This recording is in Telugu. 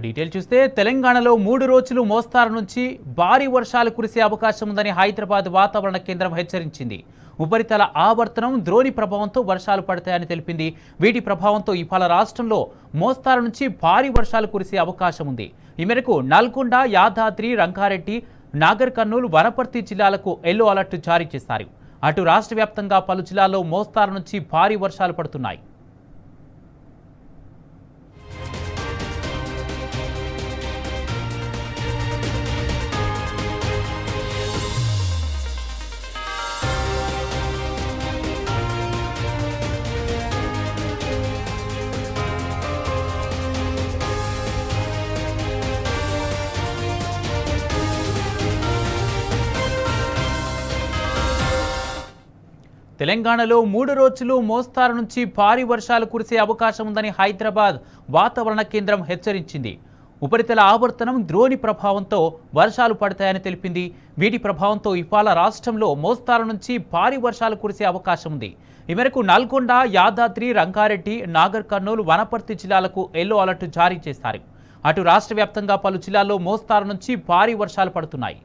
డీటెయిల్ చూస్తే తెలంగాణలో 3 రోజులు మోస్తారు నుంచి భారీ వర్షాలు కురిసే అవకాశం ఉందని హైదరాబాద్ వాతావరణ కేంద్రం హెచ్చరించింది. ఉపరితల ఆవర్తనం ద్రోణి ప్రభావంతో వర్షాలు పడతాయని తెలిపింది. వీటి ప్రభావంతో ఇవాళ రాష్ట్రంలో మోస్తారు నుంచి భారీ వర్షాలు కురిసే అవకాశం ఉంది. ఈ మేరకు నల్గొండ, యాదాద్రి, రంగారెడ్డి, నాగర్ కర్నూలు, వనపర్తి జిల్లాలకు ఎల్లో అలర్ట్ జారీ చేశారు. అటు రాష్ట్ర వ్యాప్తంగా పలు జిల్లాల్లో మోస్తారు నుంచి భారీ వర్షాలు పడుతున్నాయి. తెలంగాణలో 3 రోజులు మోస్తారు నుంచి భారీ వర్షాలు కురిసే అవకాశం ఉందని హైదరాబాద్ వాతావరణ కేంద్రం హెచ్చరించింది. ఉపరితల ఆవర్తనం ద్రోణి ప్రభావంతో వర్షాలు పడతాయని తెలిపింది. వీటి ప్రభావంతో ఇవాళ రాష్ట్రంలో మోస్తారు నుంచి భారీ వర్షాలు కురిసే అవకాశం ఉంది. ఈ మేరకు నల్గొండ, యాదాద్రి, రంగారెడ్డి, నాగర్ కర్నూలు, వనపర్తి జిల్లాలకు ఎల్లో అలర్ట్ జారీ చేశారు. అటు రాష్ట్ర వ్యాప్తంగా పలు జిల్లాల్లో మోస్తారు నుంచి భారీ వర్షాలు పడుతున్నాయి.